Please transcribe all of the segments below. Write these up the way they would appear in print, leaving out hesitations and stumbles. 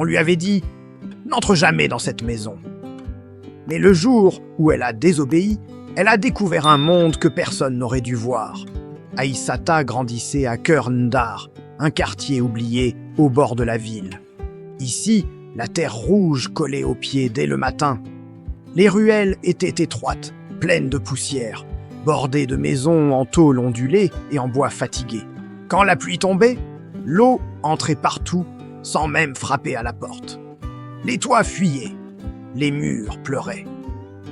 On lui avait dit « N'entre jamais dans cette maison ». Mais le jour où elle a désobéi, elle a découvert un monde que personne n'aurait dû voir. Aïssata grandissait à Kër Ndar, un quartier oublié au bord de la ville. Ici, la terre rouge collait aux pieds dès le matin. Les ruelles étaient étroites, pleines de poussière, bordées de maisons en tôle ondulée et en bois fatigué. Quand la pluie tombait, l'eau entrait partout sans même frapper à la porte. Les toits fuyaient, les murs pleuraient.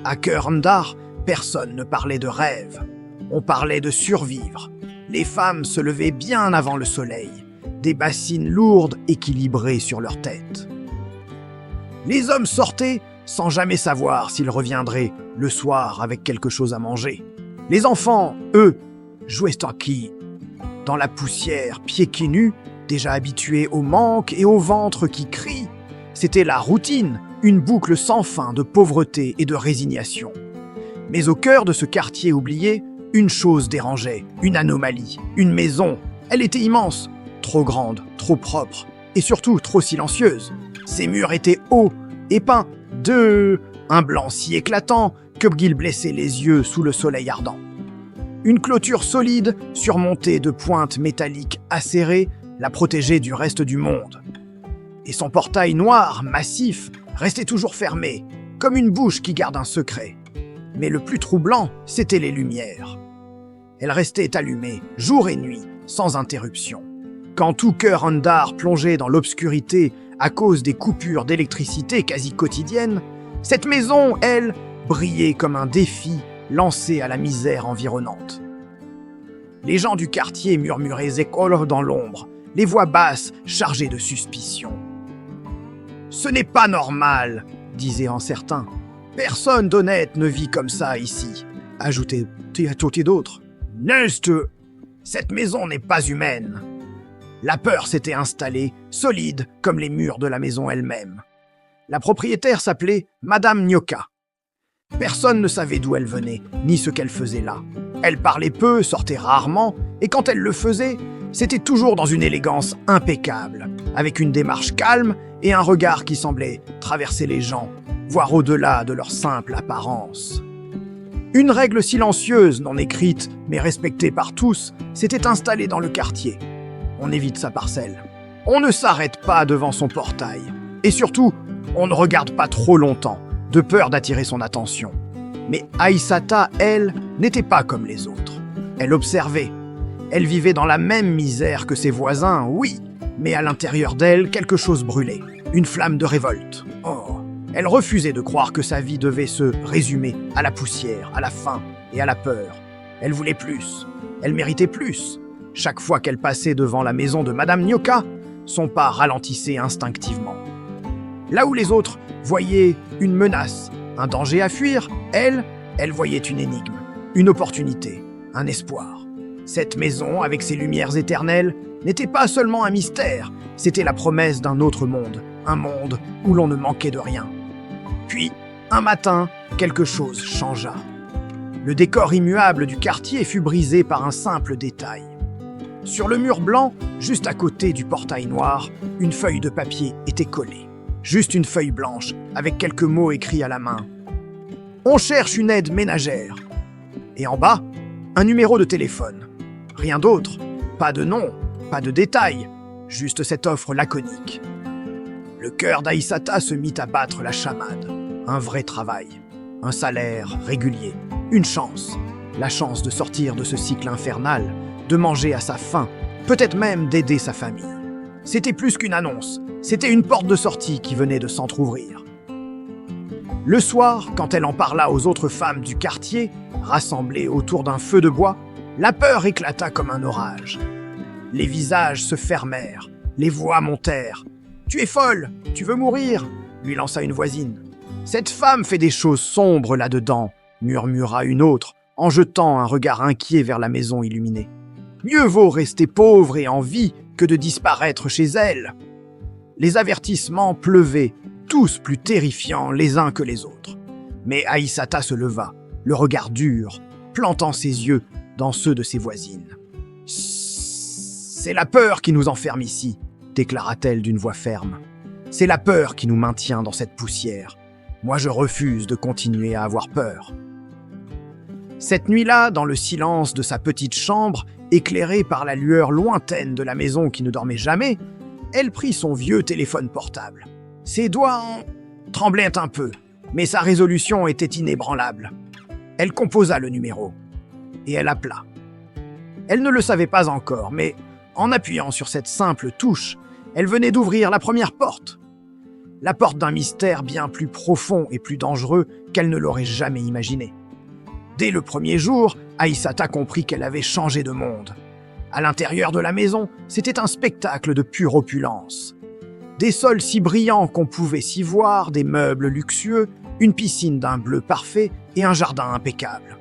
À Kër Ndar, personne ne parlait de rêve. On parlait de survivre. Les femmes se levaient bien avant le soleil, des bassines lourdes équilibrées sur leurs têtes. Les hommes sortaient sans jamais savoir s'ils reviendraient le soir avec quelque chose à manger. Les enfants, eux, jouaient tranquilles. Dans la poussière, pieds nus, déjà habitués au manque et au ventre qui crie, c'était la routine, une boucle sans fin de pauvreté et de résignation. Mais au cœur de ce quartier oublié, une chose dérangeait, une anomalie, une maison. Elle était immense, trop grande, trop propre et surtout trop silencieuse. Ses murs étaient hauts et peints un blanc si éclatant que Gil blessait les yeux sous le soleil ardent. Une clôture solide, surmontée de pointes métalliques acérées, la protégeait du reste du monde. Et son portail noir, massif, restait toujours fermé, comme une bouche qui garde un secret. Mais le plus troublant, c'étaient les lumières. Elles restaient allumées, jour et nuit, sans interruption. Quand tout Kër Ndar plongeait dans l'obscurité à cause des coupures d'électricité quasi quotidiennes, cette maison, elle, brillait comme un défi lancé à la misère environnante. Les gens du quartier murmuraient Zekol dans l'ombre, les voix basses chargées de suspicion. « Ce n'est pas normal », disaient en certains. « Personne d'honnête ne vit comme ça ici », ajoutaient d'autres. « Nest, cette maison n'est pas humaine ». La peur s'était installée, solide comme les murs de la maison elle-même. La propriétaire s'appelait Madame Nyoka. Personne ne savait d'où elle venait, ni ce qu'elle faisait là. Elle parlait peu, sortait rarement, et quand elle le faisait, c'était toujours dans une élégance impeccable, avec une démarche calme et un regard qui semblait traverser les gens, voire au-delà de leur simple apparence. Une règle silencieuse, non écrite, mais respectée par tous, s'était installée dans le quartier. On évite sa parcelle. On ne s'arrête pas devant son portail. Et surtout, on ne regarde pas trop longtemps, de peur d'attirer son attention. Mais Aïssata, elle, n'était pas comme les autres. Elle observait. Elle vivait dans la même misère que ses voisins, oui, mais à l'intérieur d'elle, quelque chose brûlait. Une flamme de révolte. Oh, elle refusait de croire que sa vie devait se résumer à la poussière, à la faim et à la peur. Elle voulait plus. Elle méritait plus. Chaque fois qu'elle passait devant la maison de Madame Nyoka, son pas ralentissait instinctivement. Là où les autres voyaient une menace, un danger à fuir, elle voyait une énigme, une opportunité, un espoir. Cette maison, avec ses lumières éternelles, n'était pas seulement un mystère, c'était la promesse d'un autre monde, un monde où l'on ne manquait de rien. Puis, un matin, quelque chose changea. Le décor immuable du quartier fut brisé par un simple détail. Sur le mur blanc, juste à côté du portail noir, une feuille de papier était collée. Juste une feuille blanche, avec quelques mots écrits à la main. « On cherche une aide ménagère ». Et en bas, un numéro de téléphone. Rien d'autre, pas de nom, pas de détails, juste cette offre laconique. Le cœur d'Aïssata se mit à battre la chamade. Un vrai travail, un salaire régulier, une chance. La chance de sortir de ce cycle infernal, de manger à sa faim, peut-être même d'aider sa famille. C'était plus qu'une annonce, c'était une porte de sortie qui venait de s'entr'ouvrir. Le soir, quand elle en parla aux autres femmes du quartier, rassemblées autour d'un feu de bois, la peur éclata comme un orage. Les visages se fermèrent, les voix montèrent. « Tu es folle, tu veux mourir !» lui lança une voisine. « Cette femme fait des choses sombres là-dedans !» murmura une autre, en jetant un regard inquiet vers la maison illuminée. « Mieux vaut rester pauvre et en vie que de disparaître chez elle !» Les avertissements pleuvaient, tous plus terrifiants les uns que les autres. Mais Aïssata se leva, le regard dur, plantant ses yeux dans ceux de ses voisines. « C'est la peur qui nous enferme ici !» déclara-t-elle d'une voix ferme. C'est la peur qui nous maintient dans cette poussière. Moi, je refuse de continuer à avoir peur. Cette nuit-là, dans le silence de sa petite chambre, éclairée par la lueur lointaine de la maison qui ne dormait jamais, elle prit son vieux téléphone portable. Ses doigts tremblaient un peu, mais sa résolution était inébranlable. Elle composa le numéro, et elle appela. Elle ne le savait pas encore, mais en appuyant sur cette simple touche, elle venait d'ouvrir la première porte. La porte d'un mystère bien plus profond et plus dangereux qu'elle ne l'aurait jamais imaginé. Dès le premier jour, Aïssata comprit qu'elle avait changé de monde. À l'intérieur de la maison, c'était un spectacle de pure opulence. Des sols si brillants qu'on pouvait s'y voir, des meubles luxueux, une piscine d'un bleu parfait et un jardin impeccable.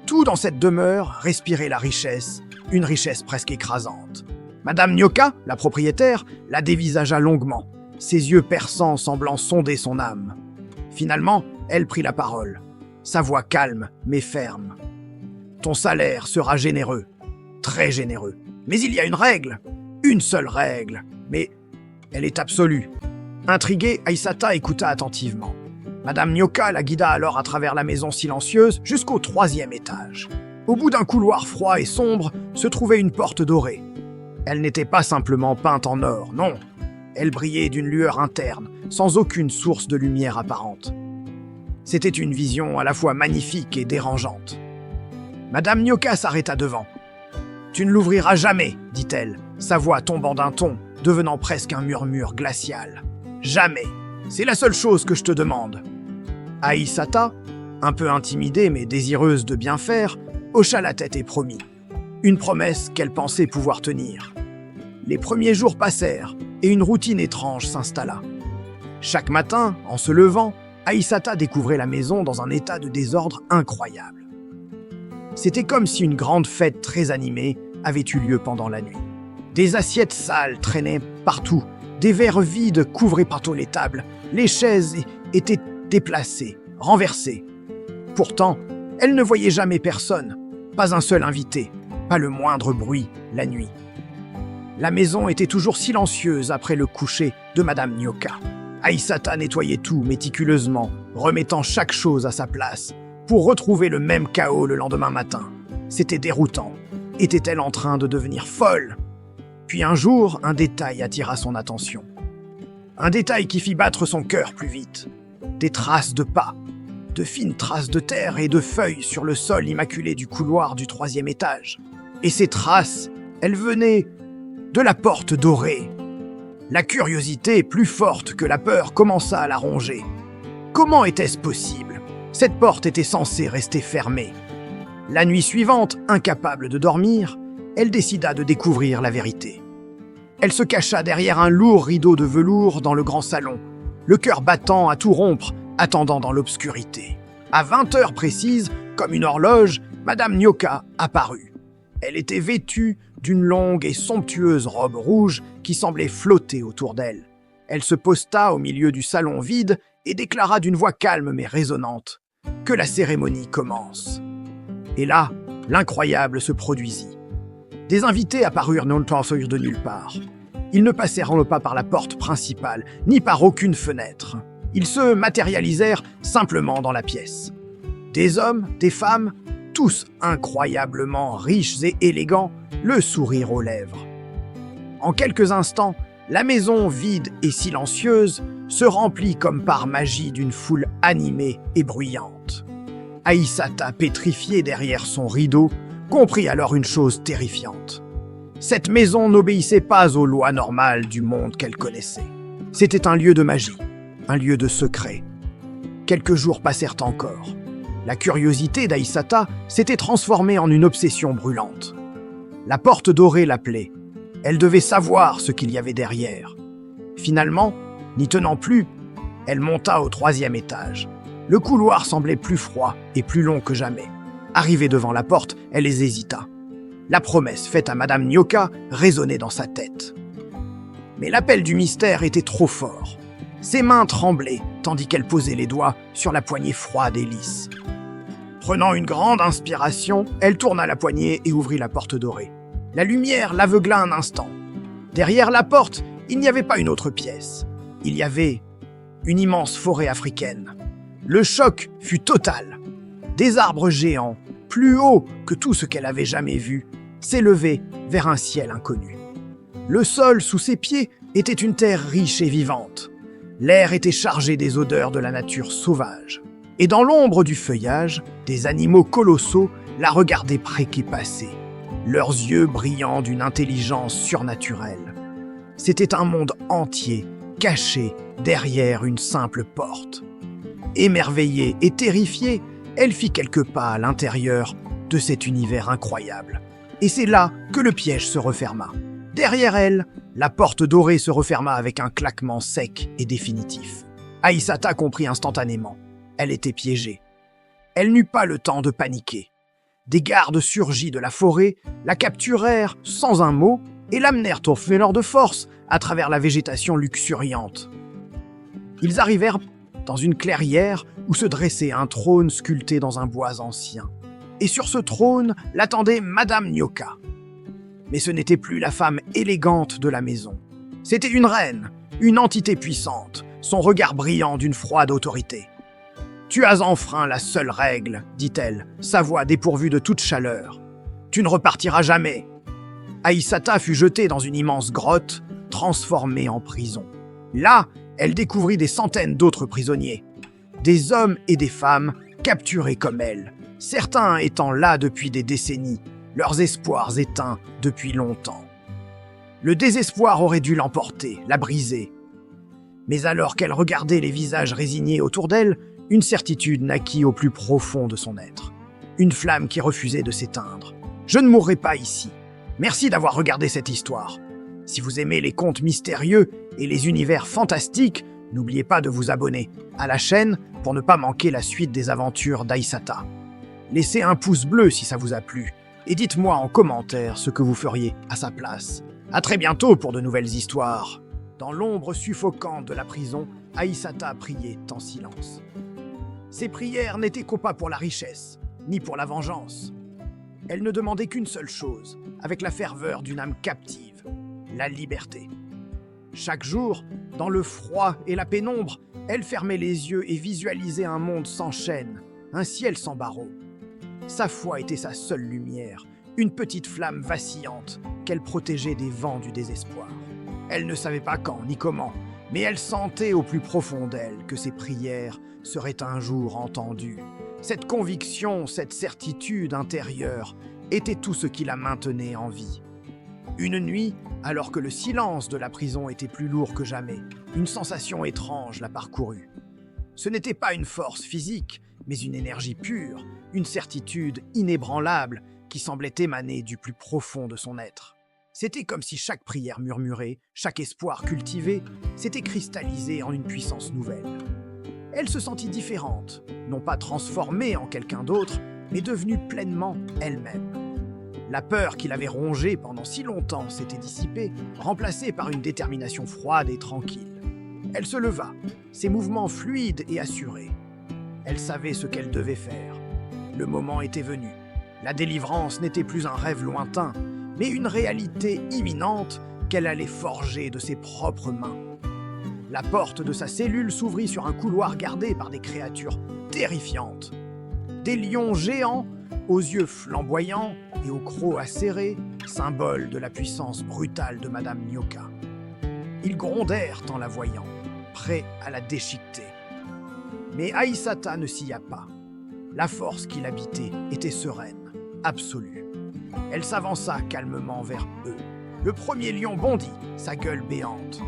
Tout dans cette demeure respirait la richesse, une richesse presque écrasante. Madame Nyoka, la propriétaire, la dévisagea longuement, ses yeux perçants semblant sonder son âme. Finalement, elle prit la parole, sa voix calme mais ferme. « Ton salaire sera généreux, très généreux. Mais il y a une seule règle, mais elle est absolue. » Intriguée, Aïssata écouta attentivement. Madame Nyoka la guida alors à travers la maison silencieuse jusqu'au 3e étage. Au bout d'un couloir froid et sombre se trouvait une porte dorée. Elle n'était pas simplement peinte en or, non. Elle brillait d'une lueur interne, sans aucune source de lumière apparente. C'était une vision à la fois magnifique et dérangeante. Madame Nyoka s'arrêta devant. « Tu ne l'ouvriras jamais, dit-elle, sa voix tombant d'un ton, devenant presque un murmure glacial. Jamais. C'est la seule chose que je te demande. » Aïssata, un peu intimidée mais désireuse de bien faire, hocha la tête et promit. Une promesse qu'elle pensait pouvoir tenir. Les premiers jours passèrent et une routine étrange s'installa. Chaque matin, en se levant, Aïssata découvrait la maison dans un état de désordre incroyable. C'était comme si une grande fête très animée avait eu lieu pendant la nuit. Des assiettes sales traînaient partout, des verres vides couvraient partout les tables, les chaises étaient déplacées, renversées. Pourtant, elle ne voyait jamais personne, pas un seul invité, pas le moindre bruit la nuit. La maison était toujours silencieuse après le coucher de Madame Nyoka. Aïssata nettoyait tout méticuleusement, remettant chaque chose à sa place, pour retrouver le même chaos le lendemain matin. C'était déroutant. Était-elle en train de devenir folle? Puis un jour, un détail attira son attention. Un détail qui fit battre son cœur plus vite. Des traces de pas, de fines traces de terre et de feuilles sur le sol immaculé du couloir du 3e étage. Et ces traces, elles venaient de la porte dorée. La curiosité, plus forte que la peur, commença à la ronger. Comment était-ce possible? Cette porte était censée rester fermée. La nuit suivante, incapable de dormir, elle décida de découvrir la vérité. Elle se cacha derrière un lourd rideau de velours dans le grand salon, le cœur battant à tout rompre, attendant dans l'obscurité. À 20 heures précises, comme une horloge, Madame Nyoka apparut. Elle était vêtue d'une longue et somptueuse robe rouge qui semblait flotter autour d'elle. Elle se posta au milieu du salon vide et déclara d'une voix calme mais résonnante que la cérémonie commence. Et là, l'incroyable se produisit. Des invités apparurent non pas de nulle part. Ils ne passèrent pas par la porte principale, ni par aucune fenêtre. Ils se matérialisèrent simplement dans la pièce. Des hommes, des femmes, tous incroyablement riches et élégants, le sourire aux lèvres. En quelques instants, la maison vide et silencieuse se remplit comme par magie d'une foule animée et bruyante. Aïssata, pétrifiée derrière son rideau, comprit alors une chose terrifiante. Cette maison n'obéissait pas aux lois normales du monde qu'elle connaissait. C'était un lieu de magie, un lieu de secret. Quelques jours passèrent encore. La curiosité d'Aïssata s'était transformée en une obsession brûlante. La porte dorée l'appelait. Elle devait savoir ce qu'il y avait derrière. Finalement, n'y tenant plus, elle monta au 3e étage. Le couloir semblait plus froid et plus long que jamais. Arrivée devant la porte, elle hésita. La promesse faite à Madame Nyoka résonnait dans sa tête. Mais l'appel du mystère était trop fort. Ses mains tremblaient, tandis qu'elle posait les doigts sur la poignée froide et lisse. Prenant une grande inspiration, elle tourna la poignée et ouvrit la porte dorée. La lumière l'aveugla un instant. Derrière la porte, il n'y avait pas une autre pièce. Il y avait une immense forêt africaine. Le choc fut total. Des arbres géants, plus hauts que tout ce qu'elle avait jamais vu, s'élevaient vers un ciel inconnu. Le sol sous ses pieds était une terre riche et vivante. L'air était chargé des odeurs de la nature sauvage. Et dans l'ombre du feuillage, des animaux colossaux la regardaient précipasser, leurs yeux brillant d'une intelligence surnaturelle. C'était un monde entier, caché derrière une simple porte. Émerveillée et terrifiée, elle fit quelques pas à l'intérieur de cet univers incroyable. Et c'est là que le piège se referma. Derrière elle, la porte dorée se referma avec un claquement sec et définitif. Aïssata comprit instantanément. Elle était piégée. Elle n'eut pas le temps de paniquer. Des gardes surgis de la forêt la capturèrent sans un mot et l'amenèrent au meneur de force à travers la végétation luxuriante. Ils arrivèrent dans une clairière où se dressait un trône sculpté dans un bois ancien. Et sur ce trône l'attendait Madame Nyoka. Mais ce n'était plus la femme élégante de la maison. C'était une reine, une entité puissante, son regard brillant d'une froide autorité. « Tu as enfreint la seule règle, dit-elle, sa voix dépourvue de toute chaleur. Tu ne repartiras jamais. » Aïssata fut jetée dans une immense grotte, transformée en prison. Là, elle découvrit des centaines d'autres prisonniers, des hommes et des femmes capturés comme elle, certains étant là depuis des décennies, leurs espoirs éteints depuis longtemps. Le désespoir aurait dû l'emporter, la briser. Mais alors qu'elle regardait les visages résignés autour d'elle, une certitude naquit au plus profond de son être. Une flamme qui refusait de s'éteindre. « Je ne mourrai pas ici. Merci d'avoir regardé cette histoire. Si vous aimez les contes mystérieux et les univers fantastiques, n'oubliez pas de vous abonner à la chaîne pour ne pas manquer la suite des aventures d'Aïssata. Laissez un pouce bleu si ça vous a plu et dites-moi en commentaire ce que vous feriez à sa place. À très bientôt pour de nouvelles histoires. Dans l'ombre suffocante de la prison, Aïssata priait en silence. Ses prières n'étaient pas pour la richesse, ni pour la vengeance. Elle ne demandait qu'une seule chose, avec la ferveur d'une âme captive, la liberté. Chaque jour, dans le froid et la pénombre, elle fermait les yeux et visualisait un monde sans chaîne, un ciel sans barreaux. Sa foi était sa seule lumière, une petite flamme vacillante qu'elle protégeait des vents du désespoir. Elle ne savait pas quand ni comment, mais elle sentait au plus profond d'elle que ses prières seraient un jour entendues. Cette conviction, cette certitude intérieure était tout ce qui la maintenait en vie. Une nuit, alors que le silence de la prison était plus lourd que jamais, une sensation étrange la parcourut. Ce n'était pas une force physique, mais une énergie pure, une certitude inébranlable qui semblait émaner du plus profond de son être. C'était comme si chaque prière murmurée, chaque espoir cultivé, s'était cristallisé en une puissance nouvelle. Elle se sentit différente, non pas transformée en quelqu'un d'autre, mais devenue pleinement elle-même. La peur qui l'avait rongée pendant si longtemps s'était dissipée, remplacée par une détermination froide et tranquille. Elle se leva, ses mouvements fluides et assurés. Elle savait ce qu'elle devait faire. Le moment était venu. La délivrance n'était plus un rêve lointain, mais une réalité imminente qu'elle allait forger de ses propres mains. La porte de sa cellule s'ouvrit sur un couloir gardé par des créatures terrifiantes. Des lions géants, aux yeux flamboyants et aux crocs acérés, symbole de la puissance brutale de Madame Nyoka. Ils grondèrent en la voyant, prêts à la déchiqueter. Mais Aïssata ne s'y a pas. La force qui l'habitait était sereine, absolue. Elle s'avança calmement vers eux. Le premier lion bondit, sa gueule béante.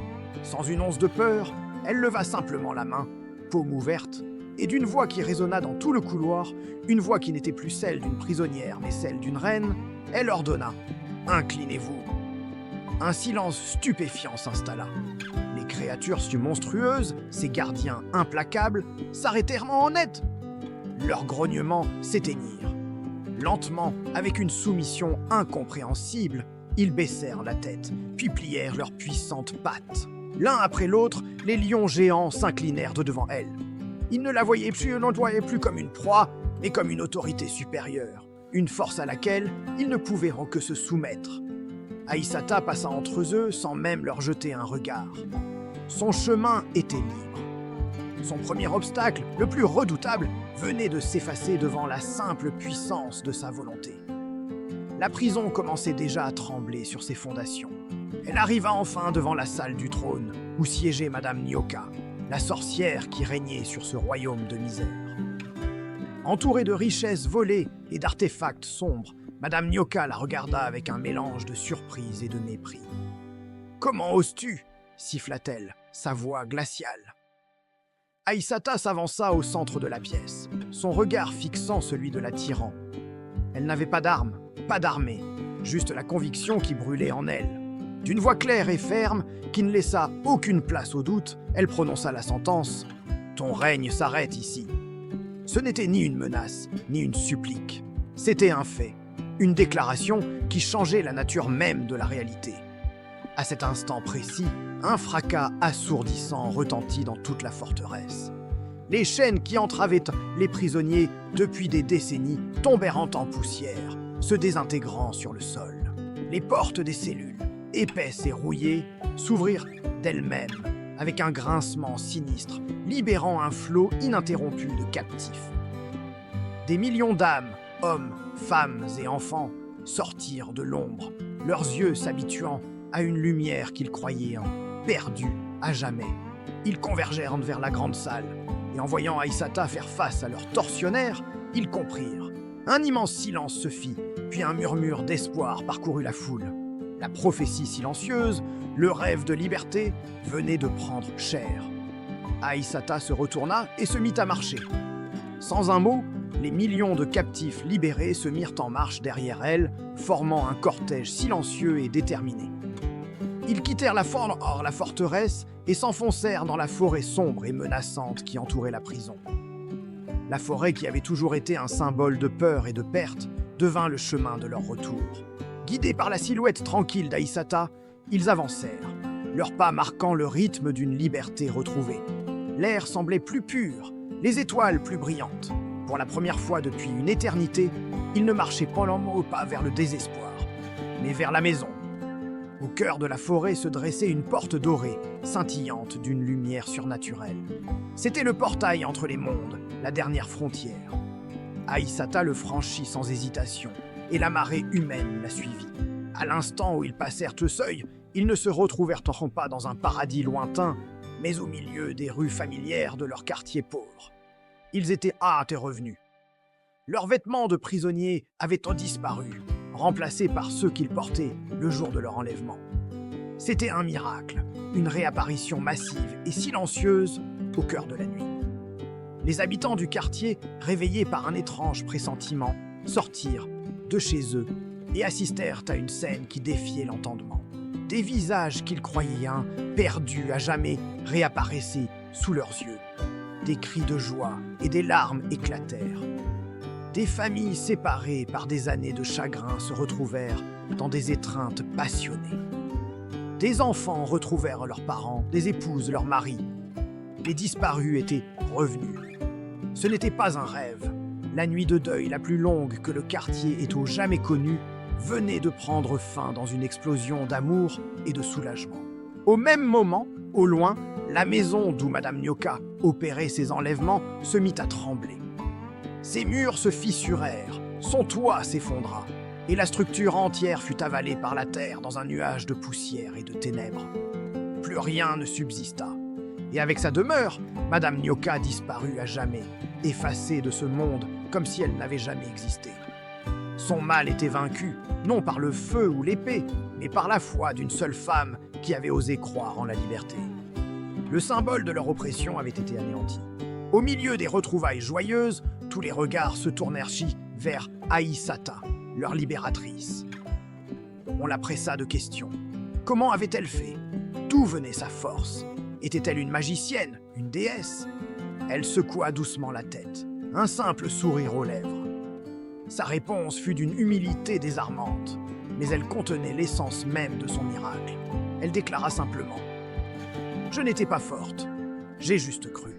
Sans une once de peur, elle leva simplement la main, paume ouverte, et d'une voix qui résonna dans tout le couloir, une voix qui n'était plus celle d'une prisonnière mais celle d'une reine, elle ordonna « Inclinez-vous ». Un silence stupéfiant s'installa. Les créatures monstrueuses, ces gardiens implacables, s'arrêtèrent en net. Leurs grognements s'éteignirent. Lentement, avec une soumission incompréhensible, ils baissèrent la tête, puis plièrent leurs puissantes pattes. L'un après l'autre, les lions géants s'inclinèrent de devant elle. Ils ne la voyaient plus comme une proie, mais comme une autorité supérieure, une force à laquelle ils ne pouvaient que se soumettre. Aïssata passa entre eux sans même leur jeter un regard. Son chemin était libre. Son premier obstacle, le plus redoutable, venait de s'effacer devant la simple puissance de sa volonté. La prison commençait déjà à trembler sur ses fondations. Elle arriva enfin devant la salle du trône, où siégeait Madame Nyoka, la sorcière qui régnait sur ce royaume de misère. Entourée de richesses volées et d'artefacts sombres, Madame Nyoka la regarda avec un mélange de surprise et de mépris. « Comment oses-tu » siffla-t-elle, sa voix glaciale. Aïssata s'avança au centre de la pièce, son regard fixant celui de la tyran. Elle n'avait pas d'armes, pas d'armée, juste la conviction qui brûlait en elle. D'une voix claire et ferme, qui ne laissa aucune place au doute, elle prononça la sentence « Ton règne s'arrête ici ». Ce n'était ni une menace, ni une supplique. C'était un fait, une déclaration qui changeait la nature même de la réalité. À cet instant précis, un fracas assourdissant retentit dans toute la forteresse. Les chaînes qui entravaient les prisonniers depuis des décennies tombèrent en poussière, se désintégrant sur le sol. Les portes des cellules, épaisses et rouillées, s'ouvrirent d'elles-mêmes, avec un grincement sinistre, libérant un flot ininterrompu de captifs. Des millions d'âmes, hommes, femmes et enfants, sortirent de l'ombre, leurs yeux s'habituant à une lumière qu'ils croyaient perdue à jamais. Ils convergèrent vers la grande salle, et en voyant Aïssata faire face à leur tortionnaire, ils comprirent. Un immense silence se fit, puis un murmure d'espoir parcourut la foule. La prophétie silencieuse, le rêve de liberté, venait de prendre chair. Aïssata se retourna et se mit à marcher. Sans un mot, les millions de captifs libérés se mirent en marche derrière elle, formant un cortège silencieux et déterminé. Ils quittèrent la forteresse et s'enfoncèrent dans la forêt sombre et menaçante qui entourait la prison. La forêt, qui avait toujours été un symbole de peur et de perte, devint le chemin de leur retour. Guidés par la silhouette tranquille d'Aïssata, ils avancèrent, leurs pas marquant le rythme d'une liberté retrouvée. L'air semblait plus pur, les étoiles plus brillantes. Pour la première fois depuis une éternité, ils ne marchaient pas vers le désespoir, mais vers la maison. Au cœur de la forêt se dressait une porte dorée, scintillante d'une lumière surnaturelle. C'était le portail entre les mondes, la dernière frontière. Aïssata le franchit sans hésitation, et la marée humaine la suivit. À l'instant où ils passèrent le seuil, ils ne se retrouvèrent pas dans un paradis lointain, mais au milieu des rues familières de leur quartier pauvre. Ils étaient hâtés revenus. Leurs vêtements de prisonniers avaient disparu, remplacés par ceux qu'ils portaient le jour de leur enlèvement. C'était un miracle, une réapparition massive et silencieuse au cœur de la nuit. Les habitants du quartier, réveillés par un étrange pressentiment, sortirent de chez eux et assistèrent à une scène qui défiait l'entendement. Des visages qu'ils croyaient perdus à jamais réapparaissaient sous leurs yeux. Des cris de joie et des larmes éclatèrent. Des familles séparées par des années de chagrin se retrouvèrent dans des étreintes passionnées. Des enfants retrouvèrent leurs parents, des épouses leurs maris. Les disparus étaient revenus. Ce n'était pas un rêve. La nuit de deuil la plus longue que le quartier ait jamais connue venait de prendre fin dans une explosion d'amour et de soulagement. Au même moment, au loin, la maison d'où Madame Nyoka opérait ses enlèvements se mit à trembler. Ses murs se fissurèrent, son toit s'effondra, et la structure entière fut avalée par la terre dans un nuage de poussière et de ténèbres. Plus rien ne subsista. Et avec sa demeure, Madame Nyoka disparut à jamais, effacée de ce monde comme si elle n'avait jamais existé. Son mal était vaincu, non par le feu ou l'épée, mais par la foi d'une seule femme qui avait osé croire en la liberté. Le symbole de leur oppression avait été anéanti. Au milieu des retrouvailles joyeuses, tous les regards se tournèrent vers Aïssata, leur libératrice. On la pressa de questions. Comment avait-elle fait? D'où venait sa force? Était-elle une magicienne, une déesse? Elle secoua doucement la tête, un simple sourire aux lèvres. Sa réponse fut d'une humilité désarmante, mais elle contenait l'essence même de son miracle. Elle déclara simplement « Je n'étais pas forte, j'ai juste cru ».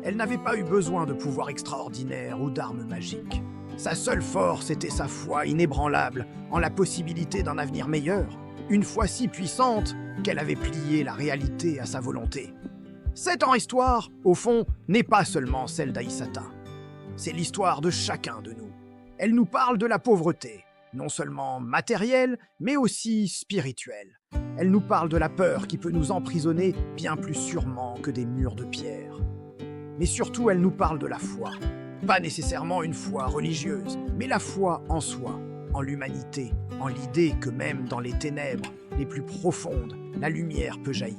Elle n'avait pas eu besoin de pouvoirs extraordinaires ou d'armes magiques. Sa seule force était sa foi inébranlable en la possibilité d'un avenir meilleur, une foi si puissante qu'elle avait plié la réalité à sa volonté. Cette histoire, au fond, n'est pas seulement celle d'Aïssata. C'est l'histoire de chacun de nous. Elle nous parle de la pauvreté, non seulement matérielle, mais aussi spirituelle. Elle nous parle de la peur qui peut nous emprisonner bien plus sûrement que des murs de pierre. Mais surtout, elle nous parle de la foi. Pas nécessairement une foi religieuse, mais la foi en soi, en l'humanité, en l'idée que même dans les ténèbres les plus profondes, la lumière peut jaillir.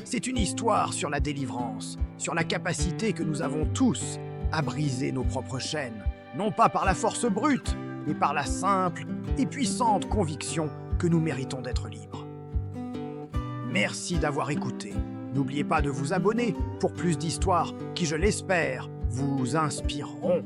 C'est une histoire sur la délivrance, sur la capacité que nous avons tous à briser nos propres chaînes, non pas par la force brute, mais par la simple et puissante conviction que nous méritons d'être libres. Merci d'avoir écouté. N'oubliez pas de vous abonner pour plus d'histoires qui, je l'espère, vous inspireront.